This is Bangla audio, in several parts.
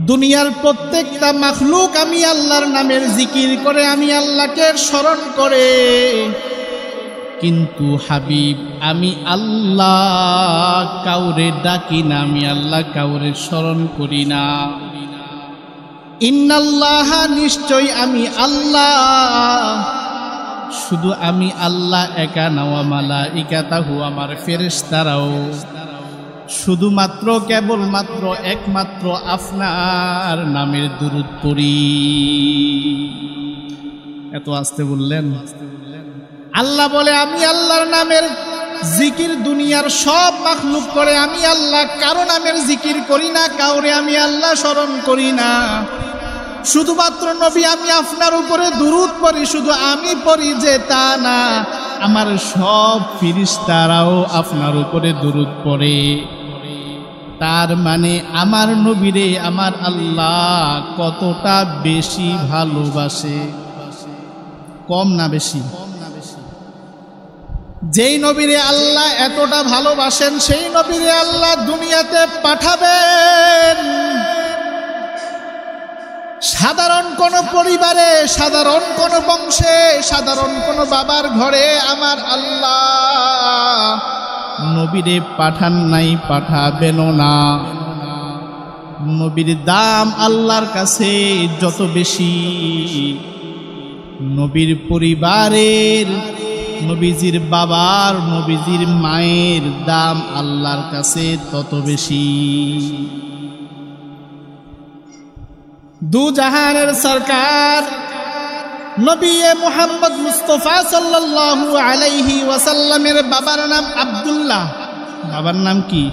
দুনিয়ার প্রত্যেকটা মাখলুক আমি আল্লাহর নামের জিকির করে, আমি আল্লাহকে স্মরণ করে, কিন্তু হাবিব আমি আল্লাহ কাউরে ডাকি না, আমি আল্লাহ কাউরে স্মরণ করি না। ইন্নাল্লাহ নিশ্চয় আমি আল্লাহ, শুধু আমি আল্লাহ একা না, ওয়া মালাইকাতাহু আমার ফেরেশতারাও শুধুমাত্র কেবলমাত্র একমাত্র আপনার নামের দুরূদ পড়ি। এত আস্তে বললেন? আল্লাহ বলে আমি আল্লাহর নামের জিকির দুনিয়ার সব মাখলুক করে, আমি আল্লাহ কারো নামের জিকির করি না, কাউরে আমি আল্লাহ স্মরণ করি না। শুধুমাত্র নবী আমি আপনার উপরে দুরূদ পড়ি, শুধু আমি পড়ি যে তা না, আমার সব ফেরেশতারাও আপনার উপরে দুরূদ পড়ে। তার মানে আমার নবীরে আমার আল্লাহ কতটা বেশি ভালোবাসে, কম না বেশি? যেই নবীরে আল্লাহ এতটা ভালোবাসেন, সেই নবীরে আল্লাহ দুনিয়াতে পাঠাবেন সাধারণ কোন পরিবারে, সাধারণ কোন বংশে, সাধারণ কোন বাবার ঘরে আমার আল্লাহ নবীরে পাঠান নাই, পাঠাবেনও না। নবীর দাম আল্লাহর কাছে যত বেশি, নবীর পরিবারের, নবীজির বাবার, নবীজির মায়ের দাম আল্লাহর কাছে তত বেশি। দু জাহানের সরকার নবী মুহাম্মদ মুস্তাফা সাল্লাল্লাহু আলাইহি ওয়াসাল্লামের বাবার নাম আব্দুল্লাহ। বাবার নাম কি?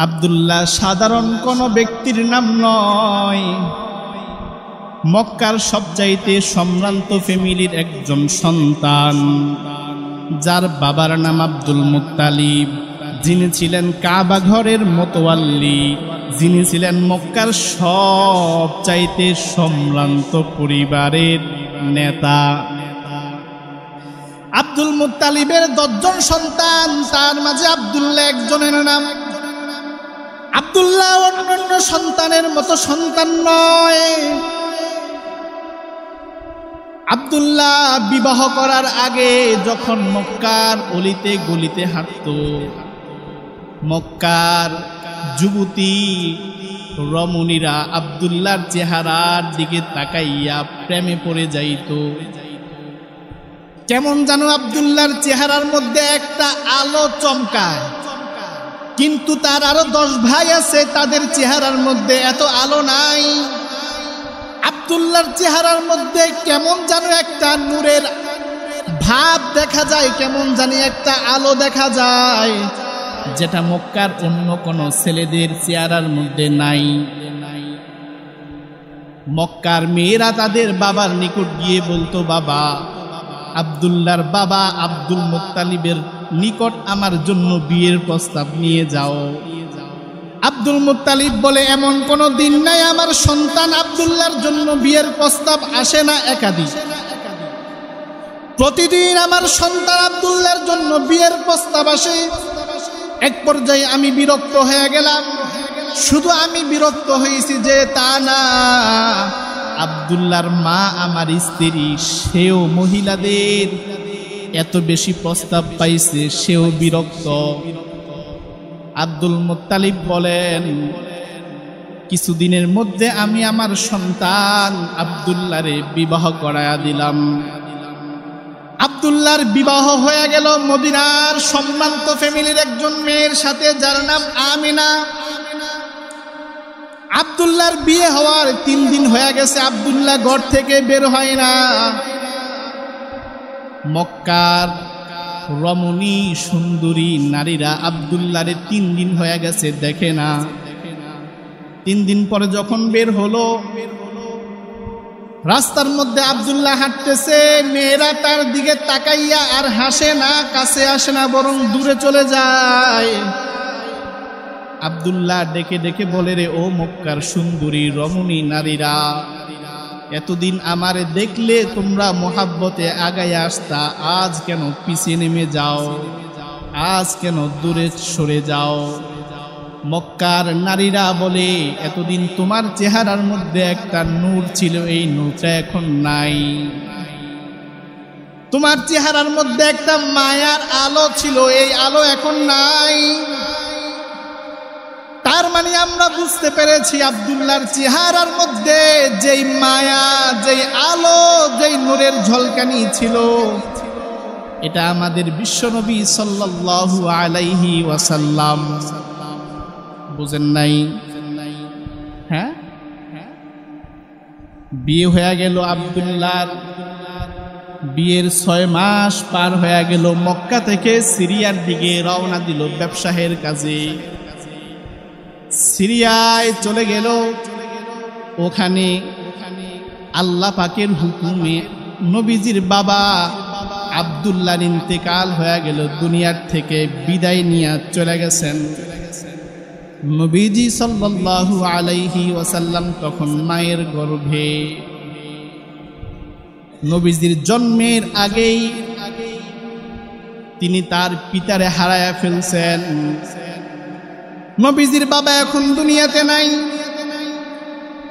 আব্দুল্লাহ সাধারণ কোন ব্যক্তির নাম নয়, মক্কার সবচাইতে সম্ভ্রান্ত ফ্যামিলির একজন সন্তান, যার বাবার নাম আব্দুল মুত্তালিব, যিনি ছিলেন কাবা ঘরের মোতওয়াল্লি, যিনি ছিলেন মক্কার সবচাইতে সম্ভ্রান্ত পরিবারের নেতা। আব্দুল মুত্তালিবের 10 জন সন্তান, তার মাঝে আব্দুল্লাহ একজনের নাম। আব্দুল্লাহ অন্যান্য সন্তানের মতো সন্তান নয়। আব্দুল্লাহ বিবাহ করার আগে যখন মক্কার অলিতে গলিতে হাঁটত, মক্কার যুবতী রমণীরা আব্দুল্লাহর চেহারার দিকে তাকাইয়া প্রেমে পড়ে যাইত। কেমন যেন আব্দুল্লাহর চেহারার মধ্যে একটা আলো চমকায়, কিন্তু তার আরো 10 ভাই আছে, তাদের চেহারার মধ্যে এত আলো নাই। আব্দুল্লাহর চেহারার মধ্যে কেমন যেন একটা নূরের ভাব দেখা যায়, কেমন জানি একটা আলো দেখা যায়, যেটা মক্কার অন্য কোন ছেলেদের চেহারার মধ্যে নাই। মক্কার মেয়েরা তাদের বাবার নিকট গিয়ে বলতো, বাবা, আব্দুল্লাহর বাবা আব্দুল মুত্তালিবের নিকট আমার জন্য বিয়ের প্রস্তাব নিয়ে যাও। আব্দুল মুত্তালিব বলে, এমন কোন দিন নাই আমার সন্তান আব্দুল্লাহর জন্য বিয়ের প্রস্তাব আসে না একাধিক, প্রতিদিন আমার সন্তান আব্দুল্লাহর জন্য বিয়ের প্রস্তাব আসে। এক পর্যায়ে আমি বিরক্ত হয়ে গেলাম। শুধু আমি বিরক্ত হয়েছি যে তা না, আব্দুল্লাহর মা আমার স্ত্রী, সেও মহিলাদের এত বেশি প্রস্তাব পাইছে, সেও বিরক্ত। আব্দুল মুত্তালিব বলেন, কিছুদিনের মধ্যে আমি আমার সন্তান আব্দুল্লাহরে বিবাহ করায়া দিলাম। আব্দুল্লাহর বিবাহ হয়ে গেল মদিনার সম্ভ্রান্ত ফ্যামিলির একজন মেয়ের সাথে, যার নাম আমিনা। আব্দুল্লাহর বিয়ে হওয়ার 3 দিন হয়ে গেছে, আব্দুল্লাহ ঘর থেকে বের হয় না। মক্কার রমণী সুন্দরী নারীরা আব্দুল্লাহরে 3 দিন হয়ে গেছে দেখে না। 3 দিন পরে যখন বের হলো, রাস্তার মধ্যে আব্দুল্লাহ হাঁটতেছে, মেয়েরা তার দিকে তাকাইয়া আর হাসে না, কাছে আসে না, বরং দূরে চলে যায়। আব্দুল্লাহ ডেকে ডেকে বলে, রে ও মক্কার সুন্দরী রমণী নারীরা, এতদিন আমারে দেখলে তোমরা মোহাব্বতে আগায় আসতা, আজ কেন পিছিয়ে নেমে যাও, আজ কেন দূরে সরে যাও? মক্কার নারীরা বলে, এতদিন তোমার চেহারার মধ্যে একটা নূর ছিল, এই নূরটা এখন নাই। তোমার চেহারার মধ্যে একটা মায়ার আলো ছিল, এই আলো এখন নাই। তার মানে আমরা বুঝতে পেরেছি আব্দুল্লাহর চেহারার মধ্যে যেই মায়া, যেই আলো, যেই নূরের ঝলকানি ছিল, এটা আমাদের বিশ্বনবী সাল্লাল্লাহু আলাইহি ওয়াসাল্লাম। বুঝেন নাই? হ্যাঁ, বিয়ে হয়ে গেল আব্দুল্লাহর। বিয়ের 6 মাস পার হয়ে গেল। মক্কা থেকে সিরিয়ার দিকে রওনা দিল ব্যবসায়ের কাজে। সিরিয়ায় চলে গেল। ওখানে আল্লাহ পাকের হুকুমে নবীজির বাবা আব্দুল্লাহর ইন্তেকাল হয়ে গেল, দুনিয়ার থেকে বিদায় নিয়ে চলে গেছেন। নবীজি সাল্লাল্লাহু আলাইহি ওয়াসাল্লাম তখন মায়ের গর্ভে। নবীজির জন্মের আগেই তিনি তার পিতারে হারায়া ফেলছেন। নবীজির বাবা এখন দুনিয়াতে নাই।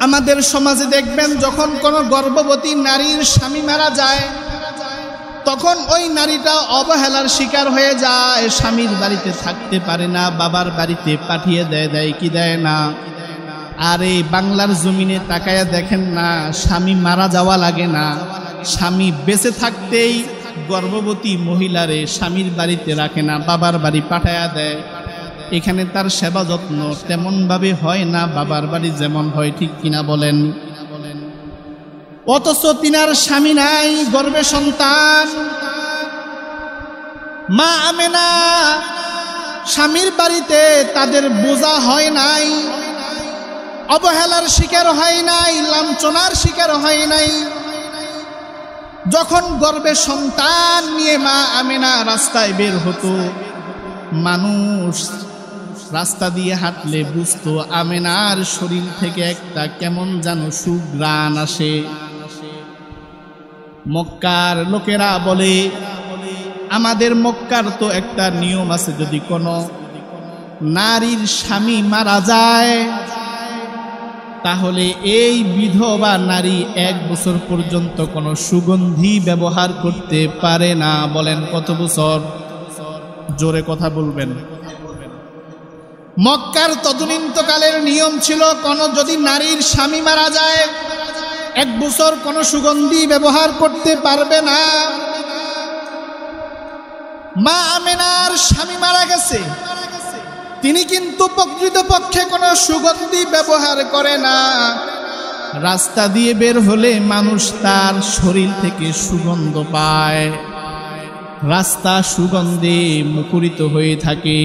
আমাদের সমাজে দেখবেন, যখন কোনো গর্ভবতী নারীর স্বামী মারা যায়, তখন ওই নারীটা অবহেলার শিকার হয়ে যায়, স্বামীর বাড়িতে থাকতে পারে না, বাবার বাড়িতে পাঠিয়ে দেয় কি দেয় না। আর এই বাংলার জমিনে তাকায়া দেখেন না, স্বামী মারা যাওয়া লাগে না, স্বামী বেঁচে থাকতেই গর্ভবতী মহিলারে স্বামীর বাড়িতে রাখে না, বাবার বাড়ি পাঠায়া দেয়। এখানে তার সেবা যত্ন তেমন ভাবে হয় না, বাবার বাড়ি যেমন হয়, ঠিক কিনা বলেন? অথচ তিনার স্বামী নাই, গর্ভে সন্তান। মা আমেনা স্বামীর বাড়িতে তাদের বোঝা হয় নাই, অবহেলার শিকার হয় নাই, লাঞ্ছনার শিকার হয় নাই। যখন গর্ভে সন্তান নিয়ে মা আমেনা রাস্তায় বের হতো, মানুষ রাস্তা দিয়ে হাঁটলে বুঝতো আমেনার শরীর থেকে একটা কেমন যেন সুঘ্রাণ আসে। মক্কার লোকেরা বলে, আমাদের মক্কার তো একটা নিয়ম আছে, যদি কোনো নারীর স্বামী মারা যায় তাহলে এই বিধবা নারী 1 বছর পর্যন্ত কোনো সুগন্ধি ব্যবহার করতে পারে না। বলেন কত বছর? জোরে কথা বলবেন। মক্কার তদনীন্তকালের নিয়ম ছিল, কোনো যদি নারীর স্বামী মারা যায় 1 বছর কোনো সুগন্ধি ব্যবহার করতে পারবে না। মা আমেনার স্বামী মারা গেছে, তিনি কিন্তু প্রকৃতপক্ষে কোনো সুগন্ধি ব্যবহার করে না। রাস্তা দিয়ে বের হলে মানুষ তার শরীর থেকে সুগন্ধ পায়, রাস্তা সুগন্ধে মুখরিত হয়ে থাকে।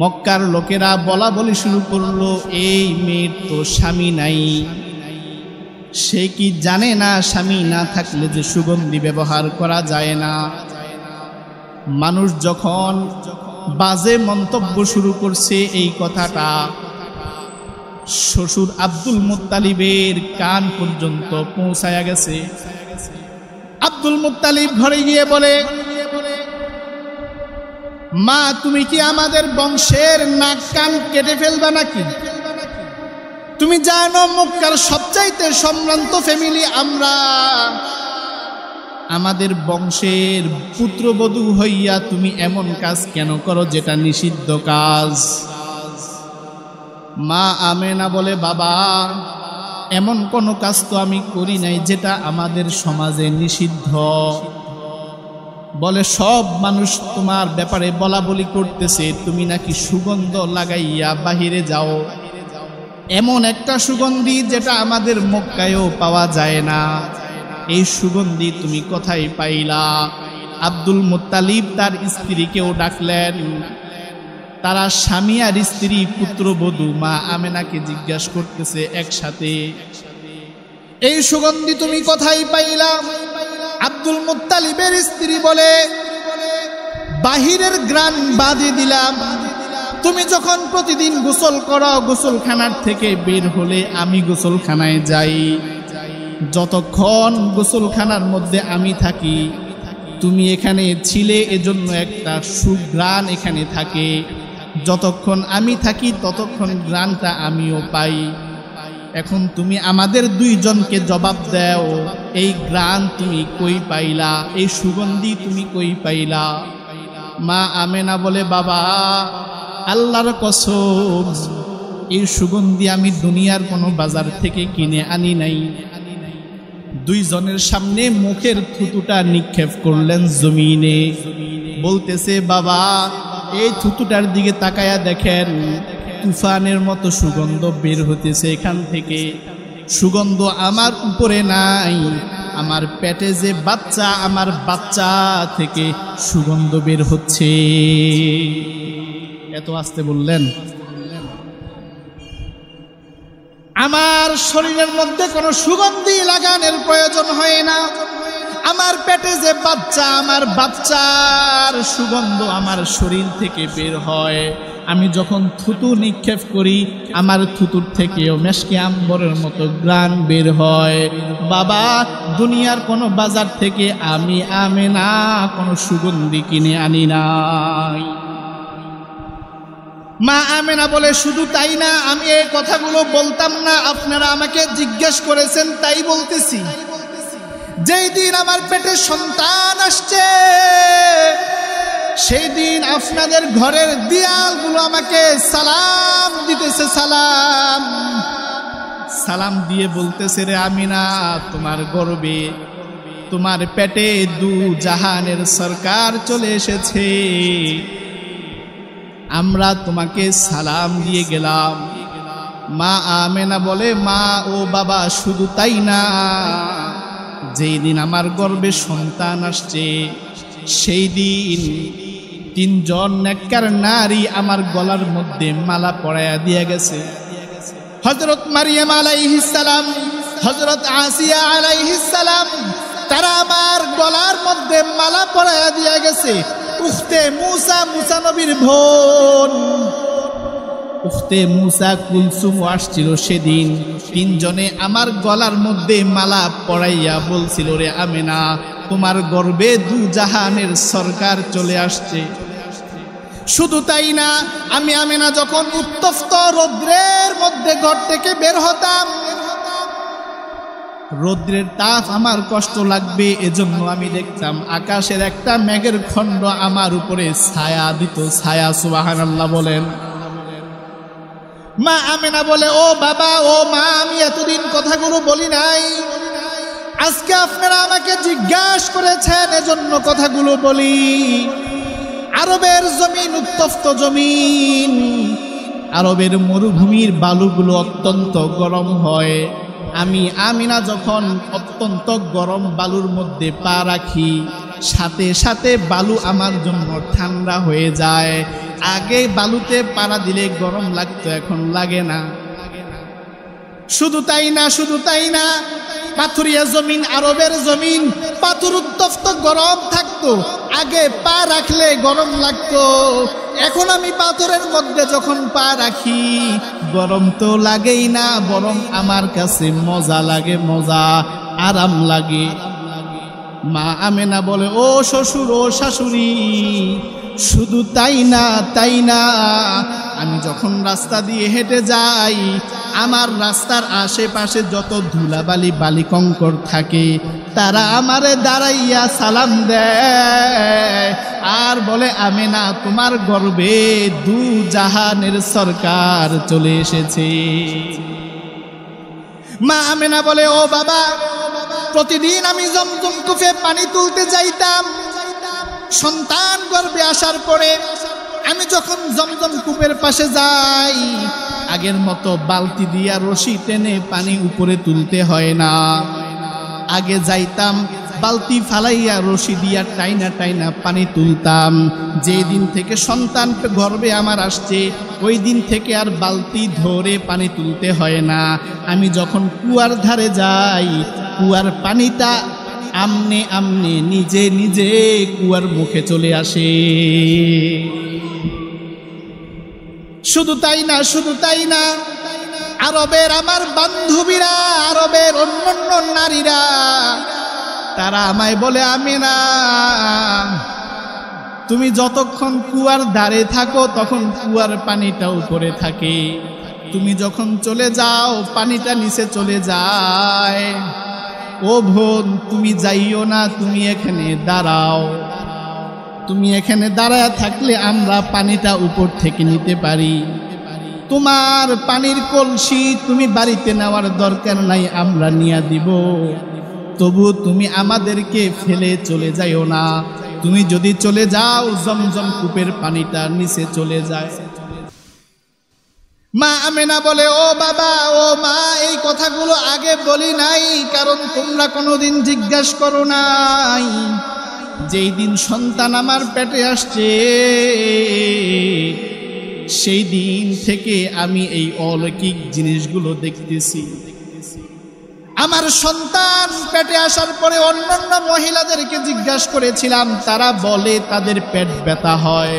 মক্কার লোকেরা বলা বলি শুরু করলো, এই মেয়ের তো স্বামী নাই, সে কি জানে না স্বামী না থাকলে যে সুগন্ধি ব্যবহার করা যায় না? মানুষ যখন বাজে মন্তব্য শুরু করছে, এই কথাটা শ্বশুর আব্দুল মুত্তালিবের কান পর্যন্ত পৌঁছায়া গেছে। আব্দুল মুত্তালিব ঘরে গিয়ে বলে, মা তুমি কি আমাদের বংশের নাক কান কেটে ফেলবা নাকি? তুমি জানো মক্কার সবচাইতে সম্ভ্রান্ত ফ্যামিলি আমরা, আমাদের বংশের পুত্রবধূ হইয়া তুমি এমন কাজ কেন করো যেটা নিষিদ্ধ কাজ? মা আমেনা বলে, বাবা এমন কোনো কাজ তো আমি করি নাই যেটা আমাদের সমাজে নিষিদ্ধ। বলে, সব মানুষ তোমার ব্যাপারে বলা বলি করতেছে, তুমি নাকি সুগন্ধ লাগাইয়া বাহিরে যাও, এমন একটা সুগন্ধি যেটা আমাদের মক্কায়ও পাওয়া যায় না। এই সুগন্ধি তুমি কোথায় পাইলা? আব্দুল মুত্তালিব তার স্ত্রীকেও ডাকলেন। তারা স্বামী আর স্ত্রী পুত্রবধূ মা আমেনাকে জিজ্ঞাসা করতেছে একসাথে, এই সুগন্ধি তুমি কোথায় পাইলা? আব্দুল মুত্তালিবের স্ত্রী বলে, বাহিরের গ্রান বাদে দিলাম, তুমি যখন প্রতিদিন গোসল করো, গোসলখানার থেকে বের হলে আমি গোসলখানায় যাই, যতক্ষণ গোসলখানার মধ্যে আমি থাকি তুমি এখানে ছিলে, এজন্য একটা সুঘ্রাণ এখানে থাকে। যতক্ষণ আমি থাকি ততক্ষণ ঘ্রাণটা আমিও পাই। এখন তুমি আমাদের দুইজনকে জবাব দাও, এই ঘ্রাণ তুমি কই পাইলা, এই সুগন্ধি তুমি কই পাইলা? মা আমেনা বলে, বাবা আল্লাহর কসম, এই সুগন্ধি আমি দুনিয়ার কোনো বাজার থেকে কিনে আনি নাই। দুইজনের সামনে মুখের থুতুটা নিক্ষেপ করলেন জমিনে, বলতেছে, বাবা এই থুতুটার দিকে তাকায়া দেখেন, তুফানের মতো সুগন্ধ বের হতেছে এখান থেকে। সুগন্ধ আমার উপরে নাই, আমার পেটে যে বাচ্চা, আমার বাচ্চা থেকে সুগন্ধ বের হচ্ছে। এত আস্তে বললেন। আমার শরীরের মধ্যে কোনো সুগন্ধি লাগানোর প্রয়োজন হয় না। আমার পেটে যে বাচ্চা, আমার বাচ্চার সুগন্ধ আমার শরীর থেকে বের হয়। আমি যখন থুতু নিক্ষেপ করি, আমার থুতুর থেকেও মেশকে আম্বরের মতো ঘ্রাণ বের হয়। বাবা দুনিয়ার কোনো বাজার থেকে আমি আমেনা কোনো সুগন্ধি কিনে আনি নাই। মা আমেনা বলে, শুধু তাই না, আমি এই কথাগুলো বলতাম না, আপনারা আমাকে জিজ্ঞেস করেছেন তাই বলতেছি। যেই দিন আমার পেটে সন্তান আসছে, সেই দিন আপনাদের ঘরের দেয়ালগুলো আমাকে সালাম দিতেছে, সালাম সালাম দিয়ে বলতেছে, রে আমিনা, তোমার গর্বে, তোমার পেটে দু জাহানের সরকার চলে এসেছে, আমরা তোমাকে সালাম দিয়ে গেলাম। মা আমেনা বলে, মা ও বাবা শুধু তাই না, যেই দিন আমার গর্ভে সন্তান আসছে, সেই দিন তিনজন নেককার নারী আমার গলার মধ্যে মালা পরাইয়া দিয়ে গেছে। হযরত মারিয়াম আলাইহিস সালাম, হযরত আসিয়া আলাইহিস সালাম, তারা আমার গলার মধ্যে মালা পরাইয়া দিয়ে গেছে। উখতে মুসা, মুসা নবীর বোন উখতে মুসা কুলসুম আসছিল সেদিন। তিনজনে আমার গলার মধ্যে মালা পরাইয়া বলছিল, রে আমেনা, তোমার গর্ভে দু জাহানের সরকার চলে আসছে। শুধু তাই না, আমি আমেনা যখন উত্তপ্ত রৌদ্রের মধ্যে ঘর থেকে বের হতাম, রৌদ্রের তাপ আমার কষ্ট লাগবে, এজন্য আমি দেখতাম আকাশের একটা মেঘের খণ্ড আমার উপরে ছায়া দিত, ছায়া। সুবহানাল্লাহ বলেন। মা আমেনা বলে, ও বাবা, ও মা, আমি এতদিন কথাগুলো বলি নাই, আজকে আপনারা আমাকে জিজ্ঞাসা করেছেন এজন্য কথাগুলো বলি। আরবের জমিন উত্তপ্ত জমিন, আরবের মরুভূমির বালুগুলো অত্যন্ত গরম হয়। আমি আমিনা যখন অত্যন্ত গরম বালুর মধ্যে পা রাখি, সাথে সাথে বালু আমার জন্য ঠান্ডা হয়ে যায়। আগে বালুতে পাড়া দিলে গরম লাগতো, এখন লাগে না। শুধু তাই না, শুধু তাই না, পাথুরিয়া জমিন, আরবের জমিন, পাথর উত্তপ্ত গরম থাকতো, আগে পা রাখলে গরম লাগতো। এখন আমি পাথরের মধ্যে যখন পা রাখি, গরম তো লাগেই না, বরং আমার কাছে মজা লাগে, মজা, আরাম লাগে। মা আমেনা বলে, ও শ্বশুর, ও শাশুড়ি, শুধু তাই না, তাই না, আমি যখন রাস্তা দিয়ে হেঁটে যাই, আমার রাস্তার আশেপাশে যত ধুলাবালি বালিকঙ্কর থাকে, তারা আমারে দাঁড়াইয়া সালাম দেয় আর বলে, আমেনা, তোমার গর্ভে দু জাহানের সরকার চলে এসেছে। মা আমেনা বলে, ও বাবা, প্রতিদিন আমি জমজম কূপে পানি তুলতে যাইতাম। সন্তান গর্ভে আসার পরে আমি যখন জমজম কূপের পাশে যাই, আগের মতো বালতি দিয়া রশি টেনে পানি উপরে তুলতে হয় না। আগে যাইতাম বালতি ফালাইয়া রশি দিয়া টাইনা টাইনা পানি তুলতাম। যে দিন থেকে সন্তান গর্ভে আমার আসছে, ওই দিন থেকে আর বালতি ধরে পানি তুলতে হয় না। আমি যখন কুয়ার ধারে যাই, কুয়ার পানিটা আমনে আমনে নিজে নিজে কুয়ার মুখে চলে আসে। শুধু তাই না, শুধু তাই না, আরবের আমার বান্ধবীরা, আরবের অন্যান্য নারীরা, তারা আমায় বলে, আমেনা, তুমি যতক্ষণ কুয়ার ধারে থাকো তখন কুয়ার পানিটা উপরে থাকে, তুমি যখন চলে যাও পানিটা নিচে চলে যায়। ও বোন, তুমি যাইও না, তুমি এখানে দাঁড়াও। তুমি এখানে দাঁড়ায় থাকলে আমরা পানিটা উপর থেকে নিতে পারি। তোমার পানির কলসি তুমি বাড়িতে নেওয়ার দরকার নাই, আমরা নিয়ে দিব। তবু তুমি আমাদেরকে ফেলে চলে যাইও না। তুমি যদি চলে যাও জমজম কূপের পানিটা নিচে চলে যায়। মা আমেনা বলে, ও বাবা, ও মা, এই কথাগুলো আগে বলি নাই, কারণ তোমরা কোনোদিন জিজ্ঞাসা করো নাই। যেই দিন সন্তান আমার পেটে আসছে সেই দিন থেকে আমি এই অলৌকিক জিনিসগুলো দেখতেছি। আমার সন্তান পেটে আসার পরে অন্যান্য মহিলাদেরকে জিজ্ঞাসা করেছিলাম, তারা বলে তাদের পেট ব্যথা হয়।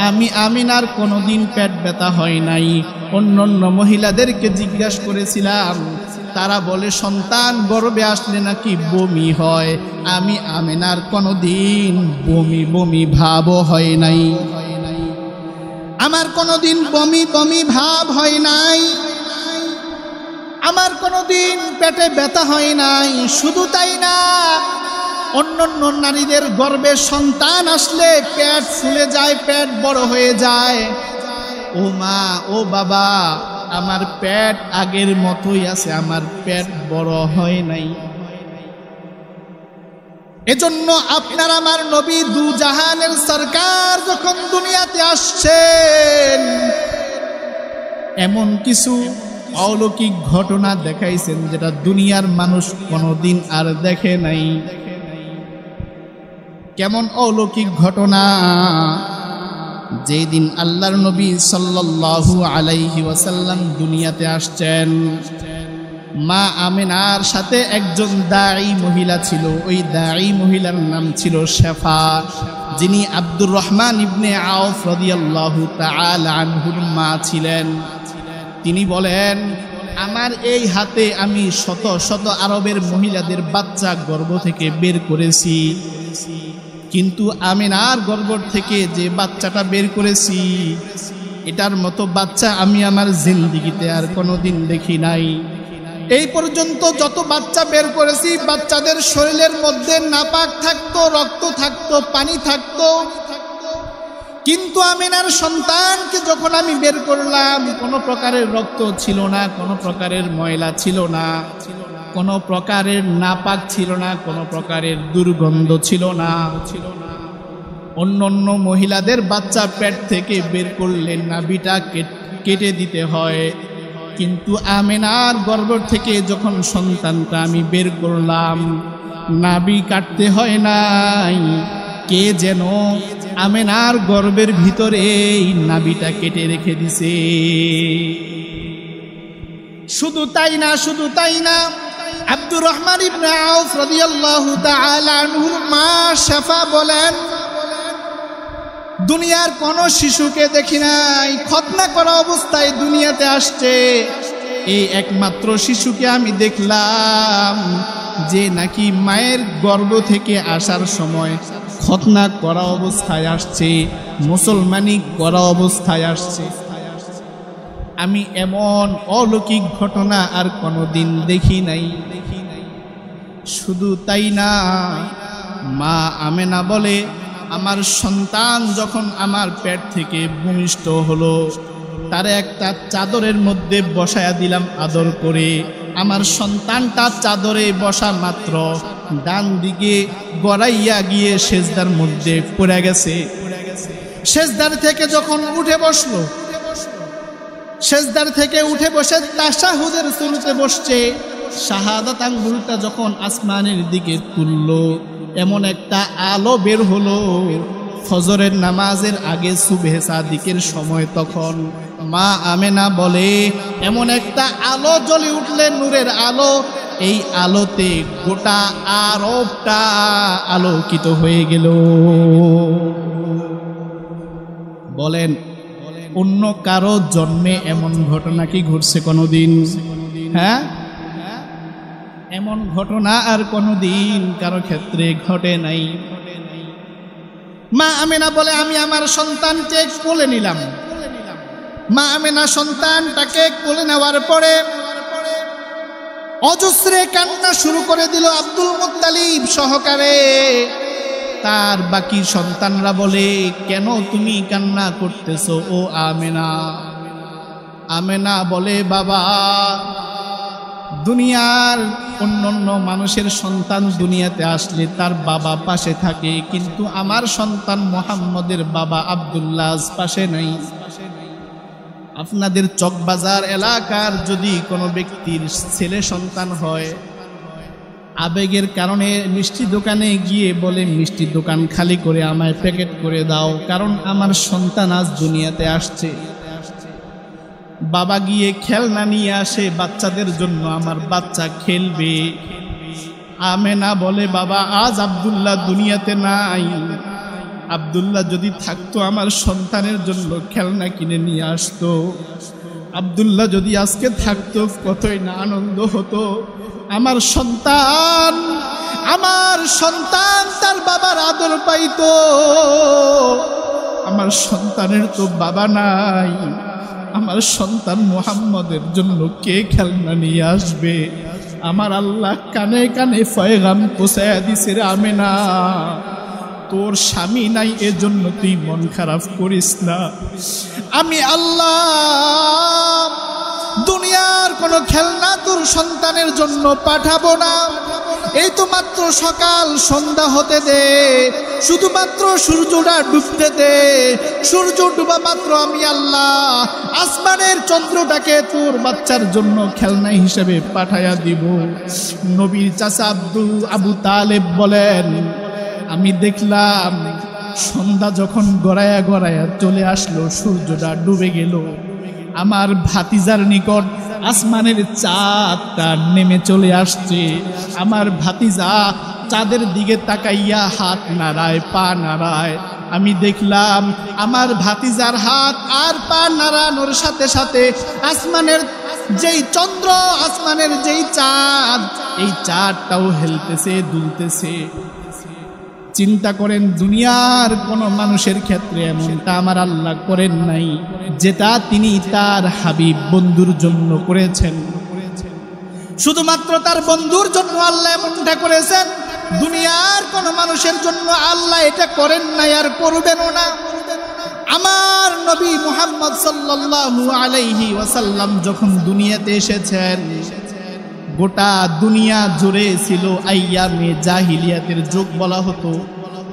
আমি আমিনার কোনোদিন পেট ব্যথা হয় নাই। অন্যান্য মহিলাদেরকে জিজ্ঞাসা করেছিলাম, তারা বলে সন্তান গর্ভে আসলে নাকি বমি হয়। আমি আমিনার কোনোদিন বমি বমি ভাবও হয় নাই, আমার কোনোদিন বমি বমি ভাব হয় নাই, আমার কোনোদিন পেটে ব্যথা হয় নাই। শুধু তাই না, অন্যান্য নারীদের গর্ভে সন্তান আসলে পেট ফুলে যায়, পেট বড় হয়ে যায়। ও মা, ও বাবা, আমার পেট আগের মতোই আছে, আমার পেট বড় হয় নাই। এজন্য আপনার আমার নবী দু জাহানের সরকার যখন দুনিয়াতে আসছেন এমন কিছু অলৌকিক ঘটনা দেখাইছেন যেটা দুনিয়ার মানুষ কোনোদিন আর দেখে নাই। কেমন অলৌকিক ঘটনা? যেই দিন আল্লাহর নবী সাল্লাল্লাহু আলাইহি ওয়াসাল্লাম দুনিয়াতে আসছেন, মা আমিনার সাথে একজন দাঈ মহিলা ছিল। ওই দাঈ মহিলার নাম ছিল শেফা, যিনি আব্দুর রহমান ইবনে আউফ রাদিয়াল্লাহু তাআলা আনহুর মা ছিলেন। তিনি বলেন, আমার এই হাতে আমি শত শত আরবের মহিলাদের বাচ্চা গর্ভ থেকে বের করেছি, কিন্তু আমিনার গর্ভ থেকে যে বাচ্চাটা বের করেছি এটার মতো বাচ্চা আমি আমার জিন্দেগিতে আর কোনোদিন দেখি নাই। এই পর্যন্ত যত বাচ্চা বের করেছি বাচ্চাদের শরীরের মধ্যে নাপাক থাকতো, রক্ত থাকতো, পানি থাকতো, কিন্তু আমিনার সন্তানকে যখন আমি বের করলাম কোনো প্রকারের রক্ত ছিল না, কোনো প্রকারের ময়লা ছিল না, কোনো প্রকারের নাপাক ছিল না, কোনো প্রকারের দুর্গন্ধ ছিল না। অন্য মহিলাদের বাচ্চা পেট থেকে বের করলে নাভিটা কেটে দিতে হয়, কিন্তু আমিনার গর্ভ থেকে যখন সন্তানটা আমি বের করলাম নাভি কাটতে হয় নাই। কে যেন আমিনার গর্ভের ভিতরে এই নাভিটা কেটে রেখে দিছে। শুধু তাই না, শুধু তাই না, আব্দুর রহমান ইবনে আউফ রাদিয়াল্লাহু তাআলা আনহুর মা শেফা বলেন, দুনিয়ার কোন শিশুকে দেখি নাই খতনা করা অবস্থায় দুনিয়াতে আসছে। এই একমাত্র শিশুকে আমি দেখলাম যে নাকি মায়ের গর্ভ থেকে আসার সময় খতনা করা অবস্থায় আসছে, মুসলমানি করা অবস্থায় আসছে। আমি এমন অলৌকিক ঘটনা আর কোনোদিন দেখি নাই। শুধু তাই না, মা আমেনা বলে, আমার সন্তান যখন আমার পেট থেকে ভূমিষ্ঠ হলো তারে একটা চাদরের মধ্যে বসায়া দিলাম আদর করে। আমার সন্তানটা চাদরে বসা মাত্র ডান দিকে গড়াইয়া গিয়ে সেজদার মধ্যে পড়ে গেছে। সেজদার থেকে যখন উঠে বসলো, সেজদার থেকে উঠে বসে তাশাহুদের সুজুদে বসছে, শাহাদাত আঙ্গুলটা যখন আসমানের দিকে তুললো এমন একটা আলো বের হলো। ফজরের নামাজের আগে সুবহে সাদিকের সময় তখন মা আমেনা বলে, এমন একটা আলো জ্বলে উঠলে, নূরের আলো, এই আলোতে গোটা আরবটা আলোকিত হয়ে গেল। বলেন, অন্য কারো জন্মে এমন ঘটনা কি ঘটছে কোনোদিন? হ্যাঁ, এমন ঘটনা আর কোনোদিন কারো ক্ষেত্রে ঘটে নাই। মা আমেনা বলে আমি আমার সন্তানকে কোলে নিলাম। মা আমেনা সন্তানটাকে কোলে নেওয়ার পরে অজস্রে কান্না শুরু করে দিল আব্দুল মুত্তালিব সহকারে। তার বাকি সন্তানরা বলে, কেন তুমি কান্না করতেছো ও আমেনা? আমেনা বলে, বাবা, দুনিয়ার অন্যান্য মানুষের সন্তান দুনিয়াতে আসলে তার বাবা পাশে থাকে, কিন্তু আমার সন্তান মুহাম্মদের বাবা আব্দুল্লাহ পাশে নাই। আপনাদের চকবাজার এলাকার যদি কোনো ব্যক্তির ছেলে সন্তান হয়, আবেগের কারণে মিষ্টি দোকানে গিয়ে বলে, মিষ্টি দোকান খালি করে আমায় প্যাকেট করে দাও, কারণ আমার সন্তান আজ দুনিয়াতে আসছে। বাবা গিয়ে খেলনা নিয়ে আসে বাচ্চাদের জন্য, আমার বাচ্চা খেলবে। আমেনা বলে, বাবা, আজ আব্দুল্লাহ দুনিয়াতে নাই। আব্দুল্লাহ যদি থাকতো আমার সন্তানের জন্য খেলনা কিনে নিয়ে আসতো। আব্দুল্লাহ যদি আজকে থাকতো কতই না আনন্দ হতো। আমার সন্তান তার বাবার আদর পাইতো। আমার সন্তানের তো বাবা নাই, আমার সন্তান মুহাম্মদের জন্য কে খেলনা নিয়ে আসবে? আমার আল্লাহ কানে কানে পয়গাম পৌঁছায়া দিছে রে আমেনা, তোর স্বামী নাই এজন্য তুই মন খারাপ করিস না। আমি আল্লাহ দুনিয়ার কোনো খেলনা তোর সন্তানের জন্য পাঠাবো না। এই তো মাত্র সকাল, সন্ধ্যা হতে দে, শুধুমাত্র সূর্যটা ডুবতে দে। সূর্য ডুবা মাত্র আমি আল্লাহ আসমানের চন্দ্রটাকে তোর বাচ্চার জন্য খেলনা হিসেবে পাঠাইয়া দিব। নবীর চাচা আবু তালেব বলেন, আমি দেখলাম সন্ধ্যা যখন গড়ায়া গড়ায়া চলে আসলো, সূর্যটা ডুবে গেল, আমার ভাতিজার নিকট আসমানের চাঁদটা নেমে চলে আসছে। আমার ভাতিজা চাঁদের দিকে তাকাইয়া হাত নাড়ায়, পা নাড়ায়। আমি দেখলাম আমার ভাতিজার হাত আর পা নাড়ানোর সাথে সাথে আসমানের যেই চন্দ্র, আসমানের যেই চাঁদ, এই চাঁদটাও হেলতেছে, দুলতেছে। চিন্তা করেন, দুনিয়ার কোন মানুষের ক্ষেত্রে এমনটা আমার আল্লাহ করেন নাই, যেটা তিনি তার হাবিব বন্ধুর জন্য করেছেন। শুধুমাত্র তার বন্ধুর জন্য আল্লাহ এমনটা করেছেন। দুনিয়ার কোন মানুষের জন্য আল্লাহ এটা করেন নাই, আর করবেনও না। আমার নবী মুহাম্মদ সাল্লাল্লাহু আলাইহি ওয়াসাল্লাম যখন দুনিয়াতে এসেছেন, গোটা দুনিয়া জুড়ে ছিল আইয়ামে জাহিলিয়াতের যুগ বলা হতো।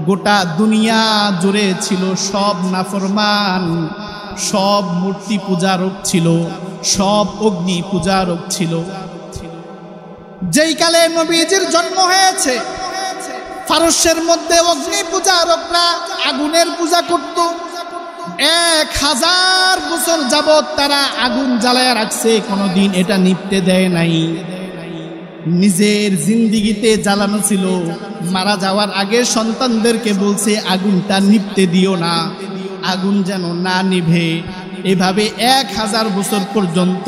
গোটা দুনিয়া জুড়ে ছিল সব নাফরমান, সব মূর্তি পূজারক ছিল, সব অগ্নি পূজারক ছিল। যেই কালে নবীজির জন্ম হয়েছে, ফারস্যের মধ্যে অগ্নি পূজারকরা আগুনের পূজা করত। 1000 বছর যাবত তারা আগুন জ্বালায় রাখছে, কোনোদিন এটা নিভতে দেয় নাই। নিজের জিন্দিগিতে জ্বালানো ছিল, মারা যাওয়ার আগে সন্তানদেরকে বলছে আগুনটা নিভতে দিও না, আগুন যেন না নিভে। এভাবে 1000 বছর পর্যন্ত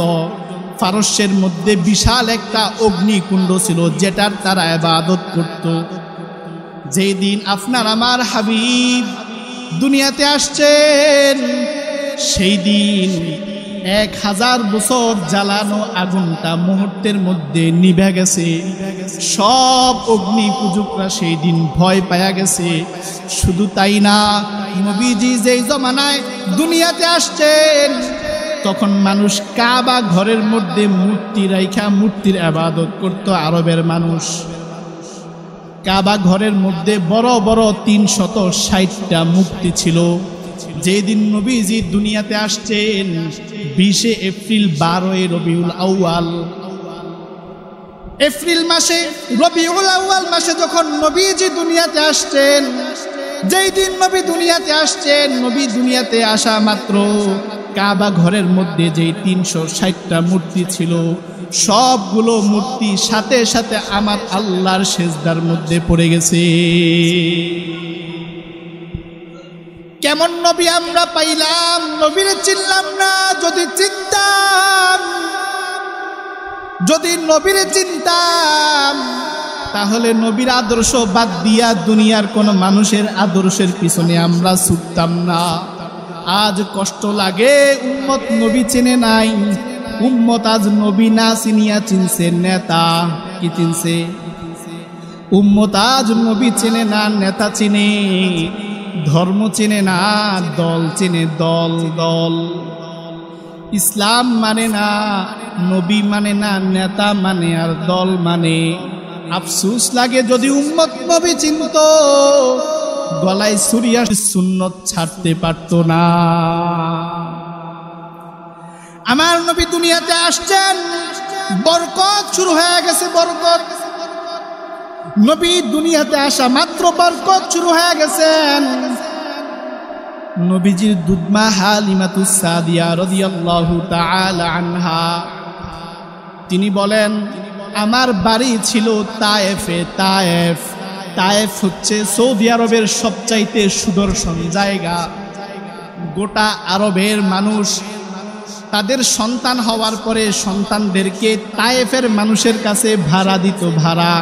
ফারস্যের মধ্যে বিশাল একটা অগ্নিকুণ্ড ছিল, যেটার তারা ইবাদত করত। যেই দিন আপনার আমার হাবিব দুনিয়াতে আসছেন, সেই দিন 1000 বছর জ্বালানো আগুনটা মুহূর্তের মধ্যে নিভে গেছে। সব অগ্নি পূজকরা সেই দিন ভয় পায়া গেছে। শুধু তাই না, নবীজি যেই জমানায় দুনিয়াতে আসছেন, তখন মানুষ কাবা ঘরের মধ্যে মূর্তি রাইখা মূর্তির ইবাদত করত। আরবের মানুষ কাবা ঘরের মধ্যে বড় বড় 360টা মূর্তি ছিল। যেদিন নবীজি দুনিয়াতে আসছেন 20 এপ্রিল 12 রবিউল আউয়াল, এপ্রিল মাসে রবিউল আউয়াল মাসে যখন নবীজি দুনিয়াতে আসছেন, যেই দিন নবী দুনিয়াতে আসছেন, নবী দুনিয়াতে আসা মাত্র কাবা ঘরের মধ্যে যেই 360টা মূর্তি ছিল, সবগুলো মূর্তি সাথে সাথে আমার আল্লাহর সেজদার মধ্যে পড়ে গেছে। কেমন নবী আমরা পাইলাম, নবীরে চিনলাম না। যদি চিনতাম, যদি নবীরে চিনতাম, তাহলে নবীর আদর্শ বাদ দিয়া দুনিয়ার কোন মানুষের আদর্শের পিছনে আমরা ছুটতাম না। আজ কষ্ট লাগে, উম্মত নবী চেনে নাই। উম্মত আজ নবী না চিনিয়া চিনছে নেতা। কি চিনছে? উম্মত আজ নবী চেনে না, নেতা চিনে, ধর্ম চেনে না, দল চেনে, দল দল। ইসলাম মানে না, নবী মানে না, নেতা মানে আর দল মানে। আফসোস লাগে যদি উম্মত নবী চিনত, গলায় ছুরিয়া সুন্নত ছাড়তে পারত না। আমার নবী দুনিয়াতে আসছেন, বরকত শুরু হয়ে গেছে, বরকত। নবী দুনিয়াতে আসা মাত্র বরকত শুরু হয়ে গেছেন। নবীজির দুধমা হালিমাতুস সাদিয়া রাদিয়াল্লাহু তাআলা আনহা, তিনি বলেন, আমার বাড়ি ছিল তায়েফে। তায়েফ, তায়েফ হচ্ছে সৌদি আরবের সবচাইতে সুদর্শন জায়গা। গোটা আরবের মানুষ তাদের সন্তান হওয়ার পরে সন্তানদেরকে তায়েফের মানুষের কাছে ভাড়া দিত, ভাড়া।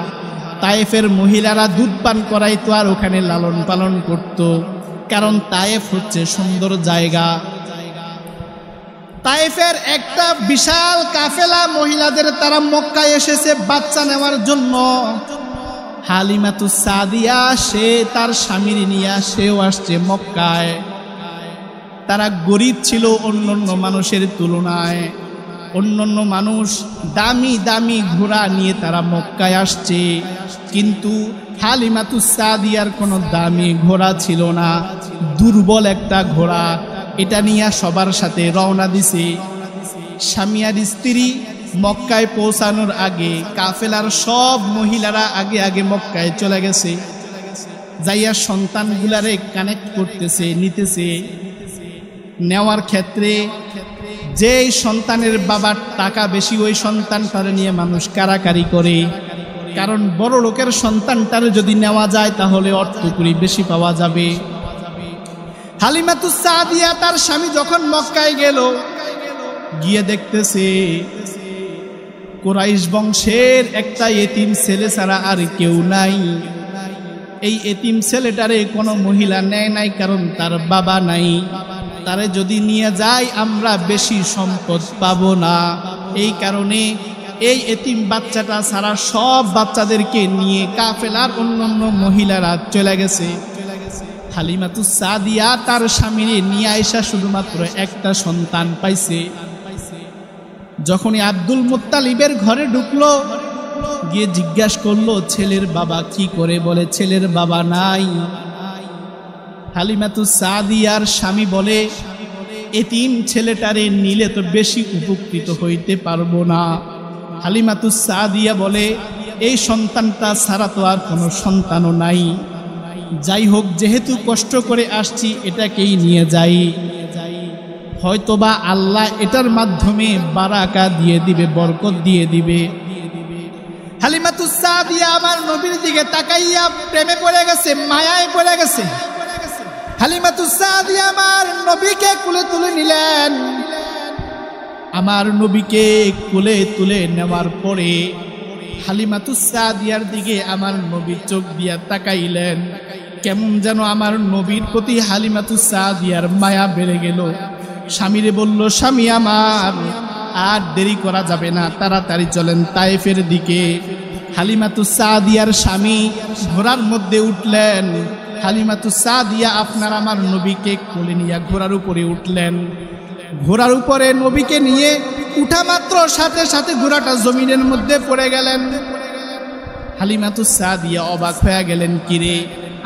তায়েফের মহিলারা দুধ পান করাইতো আর ওখানে লালন পালন করত, কারণ তায়েফ হচ্ছে সুন্দর জায়গা। তায়েফের একটা বিশাল কাফেলা মহিলাদের, তারা মক্কায় এসেছে বাচ্চা নেওয়ার জন্য। হালিমাতুস সাদিয়া, সে তার স্বামীর নিয়ে সেও আসছে মক্কায়। তারা গরিব ছিল অন্যান্য মানুষের তুলনায়। অন্যান্য মানুষ দামি দামি ঘোড়া নিয়ে তারা মক্কায় আসছে, কিন্তু হালিমাতুস সাদিয়ার কোনো দামি ঘোড়া ছিল না, দুর্বল একটা ঘোড়া। এটা নিয়ে সবার সাথে রওনা দিছে। স্বামী আর স্ত্রী মক্কায় পৌঁছানোর আগে কাফেলার সব মহিলারা আগে আগে মক্কায় চলে গেছে, যাইয়া সন্তানগুলারে কানেক্ট করতেছে, নিতেছে। নেওয়ার ক্ষেত্রে যেই সন্তানের বাবার টাকা বেশি, ওই সন্তানটারে নিয়ে মানুষ কারাকারি করে, কারণ বড় লোকের সন্তানটারে যদি নেওয়া যায় তাহলে অর্থকরী বেশি পাওয়া যাবে। হালিমাতুস সাদিয়া তার স্বামী যখন মক্কায় গেল, গিয়ে দেখতেছে কুরাইশ বংশের একটা এতিম ছেলে ছাড়া আর কেউ নাই। এই এতিম ছেলেটারে কোনো মহিলা নেয় নাই, কারণ তার বাবা নাই। তারে যদি নিয়ে যায় আমরা বেশি সম্পদ পাবো না। এই কারণে এই এতিম বাচ্চাটা ছাড়া সব বাচ্চাদেরকে নিয়ে কাফেলার অন্যান্য মহিলারা চলে গেছে। হালিমাতুস সাদিয়া তার স্বামীরে নিয়ে আইসা শুধুমাত্র একটা সন্তান পাইছে। যখনই আব্দুল মুত্তালিবের ঘরে ঢুকলো, গিয়ে জিজ্ঞাসা করলো ছেলের বাবা কি করে, বলে ছেলের বাবা নাই। হালিমাতুস সাদিয়ার স্বামী বলে, এতিম ছেলেটারে নিলে তো বেশি উপকৃত হইতে পারবো না। হালিমাতুস সাদিয়া বলে, এই সন্তানটা ছাড়া তো আর কোনো সন্তানও নাই। যাই হোক, যেহেতু কষ্ট করে আসছি এটাকেই নিয়ে যাই, হয়তোবা আল্লাহ এটার মাধ্যমে বারাকা দিয়ে দিবে, বরকত দিয়ে দিবে। হালিমাতুস সাদিয়া আমার নবীর দিকে তাকাইয়া প্রেমে পড়ে গেছে, মায়ায় পড়ে গেছে। হালিমাতুস সাদিয়া আমার নবীকে কোলে তুলে নিলেন। আমার নবীকে কোলে তুলে নেওয়ার পরে হালিমাতুস সাদিয়ার দিকে আমার নবী চোখ দিয়া তাকাইলেন। কেমন যেন আমার নবীর প্রতি হালিমাতুস সাদিয়ার মায়া বেড়ে গেল। স্বামীরে বলল, স্বামী আমার, আর দেরি করা যাবে না, তাড়াতাড়ি চলেন তায়েফের দিকে। হালিমাতুস সাদিয়ার স্বামী ঘোড়ার মধ্যে উঠলেন। হালিমাতুস সাদিয়া আপনার আমার নবীকে কোলে নিয়ে ঘোড়ার উপরে উঠলেন। ঘোড়ার উপরে নবীকে নিয়ে উঠা মাত্র সাথে সাথে ঘোড়াটা জমিনের মধ্যে পড়ে গেলেন। হালিমাতুস সাদিয়া অবাক হয়ে গেলেন, কিরে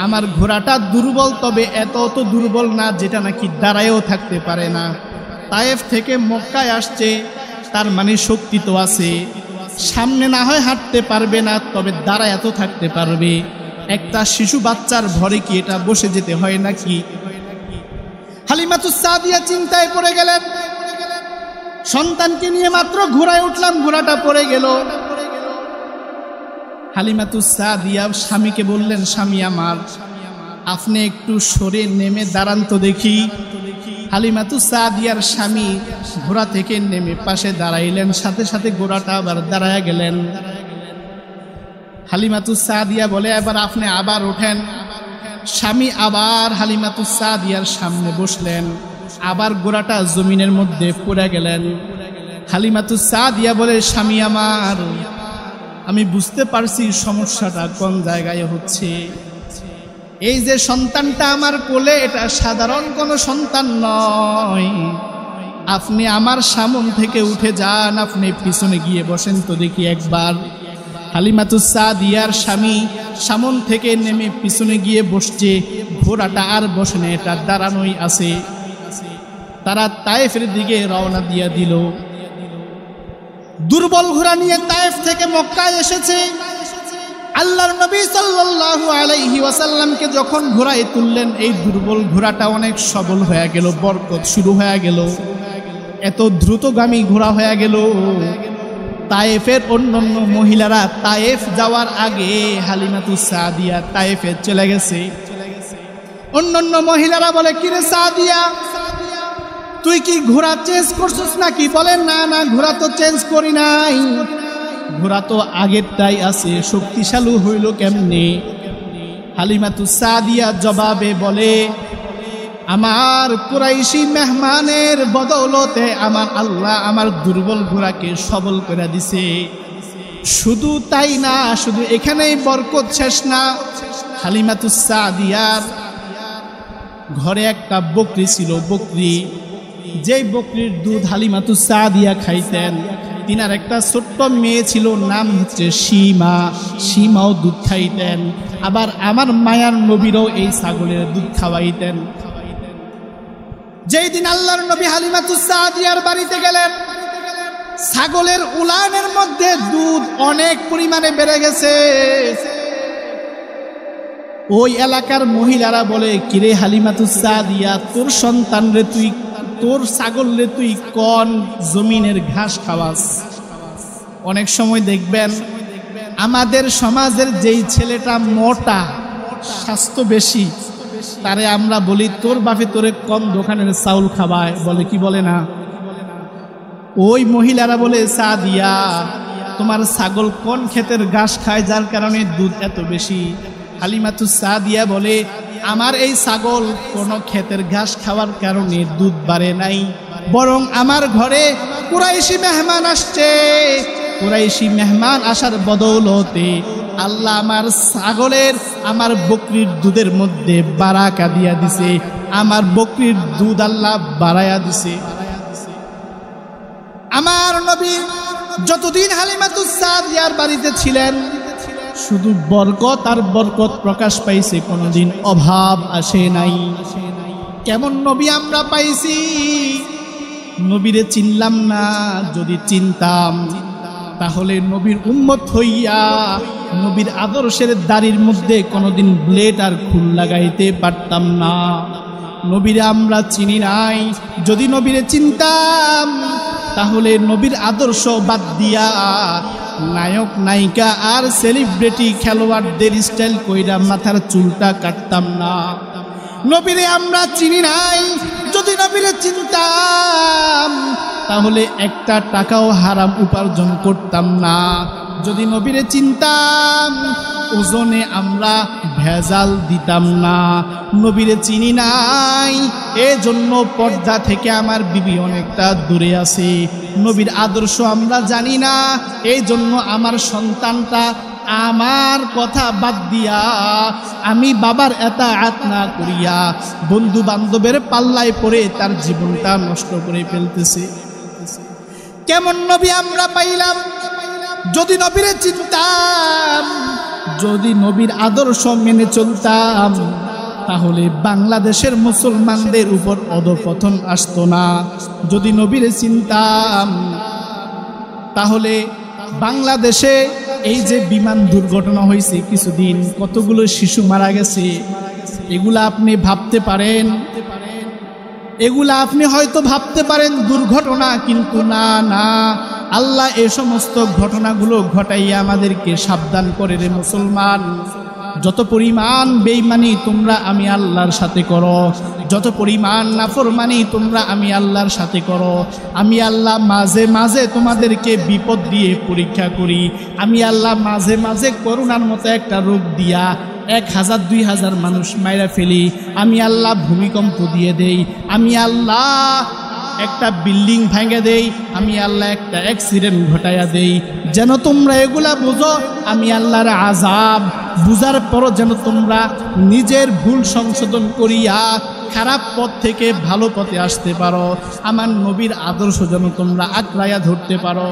আমার ঘোড়াটা দুর্বল, তবে এত তো দুর্বল না যেটা নাকি দাঁড়ায়ও থাকতে পারে না। তায়েফ থেকে মক্কায় আসছে, তার মানে শক্তি তো আছে। সামনে না হয় হাঁটতে পারবে না, তবে দাঁড়ায় এত থাকতে পারবে। একটা শিশু বাচ্চার ভরে কি এটা বসে যেতে হয় নাকি? হালিমাতুস সাদিয়া চিন্তায় পড়ে গেলেন। সন্তানকে নিয়ে মাত্র ঘোড়ায় উঠলাম, ঘোড়াটা পড়ে গেল। হালিমাতুস সাদিয়া স্বামীকে বললেন, স্বামী আমার, আপনি একটু সরে নেমে দাঁড়ান তো দেখি। হালিমাতুস সাদিয়ার স্বামী ঘোড়া থেকে নেমে পাশে দাঁড়াইলেন, সাথে সাথে ঘোড়াটা আবার দাঁড়ায় গেলেন। হালিমাতুস সাদিয়া বলে এবার আপনি আবার ওঠেন। স্বামী আবার হালিমাতুস সাদিয়ার সামনে বসলেন, আবার গোড়াটা জমিনের মধ্যে পড়ে গেলেন। হালিমাতুস সাদিয়া বলে স্বামী আমার, আমি বুঝতে পারছি সমস্যাটা কোন জায়গায় হচ্ছে। এই যে সন্তানটা আমার কোলে, এটা সাধারণ কোনো সন্তান নয়। আপনি আমার সামন থেকে উঠে যান, আপনি পিছনে গিয়ে বসেন তো দেখি একবার। হালিমাতুস সাদিয়ার স্বামী সামন থেকে নেমে পিছনে গিয়ে বসছে। ঘোড়াটা আর বসে না, এটা দাঁড়ানোই আছে। তারা তায়েফের দিকে রওনা দিয়ে দিল। দুর্বল ঘোড়া নিয়ে তায়েফ থেকে মক্কায় এসেছে। আল্লাহর নবী সাল্লাল্লাহু আলাইহি ওয়াসাল্লামকে যখন ঘোড়ায় তুললেন, এই দুর্বল ঘোড়াটা অনেক সবল হয়ে গেল, বরকত শুরু হয়ে গেল, এত দ্রুতগামী ঘোড়া হয়ে গেল। তায়েফের অন্যান্য মহিলারা তায়েফ যাওয়ার আগে হালিমাতুস সাদিয়া তায়েফে চলে গেছে। অন্যান্য মহিলারা বলে, কিরে সাদিয়া, তুই কি ঘোড়া চেঞ্জ করছিস নাকি? বলে, না না, ঘোড়া তো চেঞ্জ করি নাই, ঘোড়া তো আগেরটাই আছে, শক্তিশালী হইল কেমনে? হালিমাতুস সাদিয়া জবাবে বলে, আমার কুরাইশি মেহমানের বদৌলতে আমার আল্লাহ আমার দুর্বল ঘোড়াকে সবল করে দিছে। শুধু তাই না, শুধু এখানেই বরকত শেষ না। হালিমাতুস সাদিয়ার ঘরে একটা বকরি ছিল, বকরি, যেই বকরির দুধ হালিমাতুস সাদিয়া খাইতেন। তিনার একটা ছোট্ট মেয়ে ছিল, নাম হচ্ছে সীমা, সীমাও দুধ খাইতেন। আবার আমার মায়ার নবীরও এই ছাগলের দুধ খাওয়াইতেন। যেই দিন আল্লাহর নবী হালিমাতুস সাদিয়ার বাড়িতে গেলেন, ছাগলের উলানের মধ্যে দুধ অনেক পরিমাণে বেড়ে গেছে। ওই এলাকার মহিলারা বলে, কিরে হালিমাতুস সাদিয়া, তোর সন্তান রে তুই, তোর ছাগল রে তুই কোন জমিনের ঘাস খাওয়াস? অনেক সময় দেখবেন আমাদের সমাজের যেই ছেলেটা মোটা, স্বাস্থ্য বেশি, তারে আমরা বলি, তোর বাপে তোরে কোন দোকানের চাউল খাওয়ায়? বলে কি বলে না? ওই মহিলারা বলে, সাদিয়া, তোমার ছাগল কোন ক্ষেতের ঘাস খায় যার কারণে দুধ এত বেশি? হালিমাতুস সাদিয়া বলে, আমার এই ছাগল কোন ক্ষেতের ঘাস খাওয়ার কারণে দুধ বাড়ে নাই, বরং আমার ঘরে কুরাইশি মেহমান আসছে। কুরাইশি মেহমান আসার বদৌলতে আল্লাহ আমার ছাগলের, আমার বকরির দুধের মধ্যে বারাকা দিয়া দিছে, আমার বকরির দুধ আল্লাহ বাড়ায়া দিছে। আমার নবী যতদিন হালিমাতুস সাদিয়ার বাড়িতে ছিলেন, শুধু বরকত আর বরকত প্রকাশ পাইছে, কোনোদিন অভাব আসে নাই। কেমন নবী আমরা পাইছি! নবীরে চিনলাম না, যদি চিনতাম তাহলে নবীর উম্মত হইয়া নবীর আদর্শের দাড়ির মধ্যে কোনোদিন ব্লেড আর খুল লাগাইতে পারতাম না। নবীরে আমরা চিনি নাই, যদি নবীরে চিনতাম তাহলে নবীর আদর্শ বাদ দিয়া নায়ক নায়িকা আর সেলিব্রিটি খেলোয়াড়দের স্টাইল কইরা মাথার চুলটা কাটতাম না। নবীরে আমরা চিনি নাই, যদি নবীরে চিনতাম তাহলে একটা টাকাও হারাম উপার্জন করতাম না। যদি নবীরে চিনতাম ওজনে আমরা ভেজাল দিতাম না। নবীরে চিনি নাই, এজন্য পর্দা থেকে আমার বিবি অনেকটা দূরে আছে। নবীর আদর্শ আমরা জানি না, এই জন্য আমার সন্তানটা আমার কথা বাদ দিয়া, আমি বাবার এতাআত না করিয়া বন্ধু বান্ধবের পাল্লায় পড়ে তার জীবনটা নষ্ট করে ফেলতেছে। কেমন নবী আমরা পাইলাম! যদি নবীরে চিনতাম, যদি নবীর আদর্শ মেনে চলতাম, তাহলে বাংলাদেশের মুসলমানদের উপর অধঃপতন আসতো না। যদি নবীরে চিনতাম তাহলে বাংলাদেশে এই যে বিমান দুর্ঘটনা হয়েছে কিছুদিন, কতগুলো শিশু মারা গেছে, এগুলা আপনি ভাবতে পারেন, এগুলা আপনি হয়তো ভাবতে পারেন দুর্ঘটনা, কিন্তু না না, আল্লাহ এ সমস্ত ঘটনাগুলো ঘটাইয়া আমাদেরকে সাবধান করে রে মুসলমান। যত পরিমাণ বেঈমানি তোমরা আমি আল্লাহর সাথে করো, যত পরিমাণ নাফরমানি তোমরা আমি আল্লাহর সাথে করো, আমি আল্লাহ মাঝে মাঝে তোমাদেরকে বিপদ দিয়ে পরীক্ষা করি, আমি আল্লাহ মাঝে মাঝে করোনার মতো একটা রোগ দিয়া 1000-2000 মানুষ মাইরা ফেলি, আমি আল্লাহ ভূমিকম্প দিয়ে দেই, আমি আল্লাহ একটা বিল্ডিং ভেঙে দেই, আমি আল্লাহ একটা অ্যাক্সিডেন্ট ঘটাইয়া দেই, যেন তোমরা এগুলা বুঝো আমি আল্লাহর আযাব, বুঝার পরও যেন তোমরা নিজের ভুল সংশোধন করিয়া খারাপ পথ থেকে ভালো পথে আসতে পারো, আমার নবীর আদর্শ যেন তোমরা আঁকড়াইয়া ধরতে পারো।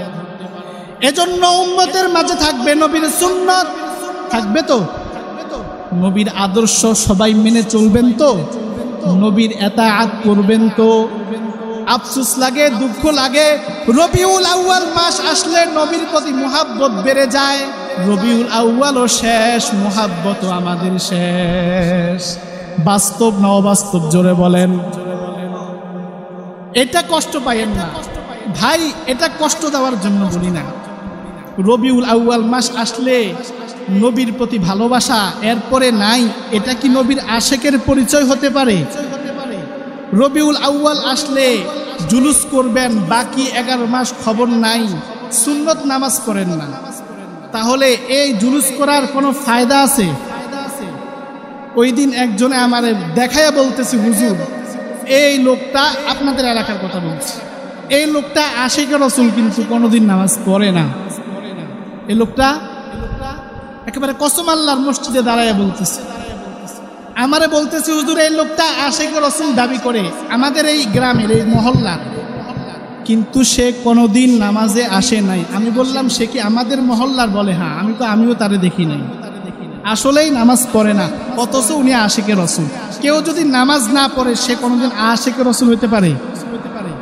এজন্য উম্মতের মাঝে থাকবে নবীর সুন্নাত, থাকবে তো নবীর আদর্শ সবাই মেনে চলবেন তো, নবীর ইতাআত করবেন তো। আফসোস লাগে, দুঃখ লাগে, রবিউল আউয়াল মাস আসলে নবীর প্রতি মুহাব্বত বেড়ে যায়, রবিউল আউয়ালও শেষ, মুহাব্বতও আমাদের শেষ। বাস্তব না অবাস্তব জোরে বলেন? এটা কষ্ট পাইয়েন না ভাই, এটা কষ্ট দেওয়ার জন্য বলি না। রবিউল আউয়াল মাস আসলে নবীর প্রতি ভালোবাসা এরপরে নাই, এটা কি নবীর আশেকের পরিচয় হতে পারে? রবিউল আউয়াল আসলে জুলুস করবেন, বাকি 11 মাস খবর নাই, সুন্নত নামাজ পড়েন না, তাহলে এই জুলুস করার কোনো ফায়দা আছে? ওই দিন একজনে আমারে দেখাইয়া বলতেছে, হুজুর এই লোকটা, আপনাদের এলাকার কথা বলছি, এই লোকটা আশিকে রাসূল কিন্তু কোনোদিন নামাজ পড়ে না। এই লোকটা একেবারে কসম আল্লাহর মসজিদে দাঁড়াইয়া বলতেছে, আমারে বলতেছে, হুজুর এই লোকটা আশিকে রাসূল দাবি করে আমাদের এই গ্রামের এই মহল্লার, কিন্তু সে কোনোদিন নামাজে আসে নাই। আমি বললাম সে কি আমাদের মহল্লার? বলে হ্যাঁ। আমিও তারে দেখি নাই, আসলেই নামাজ পড়ে না, অথচ উনি আশিকে রাসূল। কেউ যদি নামাজ না পড়ে সে কোনোদিন আশিকে রাসূল হতে পারে?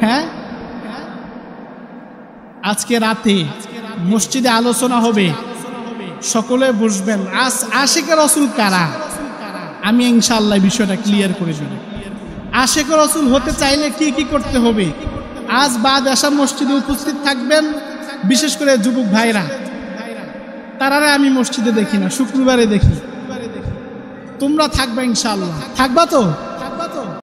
হ্যাঁ। আজকে রাতে মসজিদে আলোচনা হবে, সকলে বসবেন, আশিকে রাসূল কারা? আমি ইনশাআল্লাহ বিষয়টা ক্লিয়ার করে দেব। আশিকে রাসূল হতে চাইলে কি কি করতে হবে? আজ বাদ আসা মসজিদে উপস্থিত থাকবেন, বিশেষ করে যুবক ভাইরা, তারারে আমি মসজিদে দেখি না, শুক্রবারে দেখি। তোমরা থাকবা ইনশাআল্লাহ, থাকবা তো?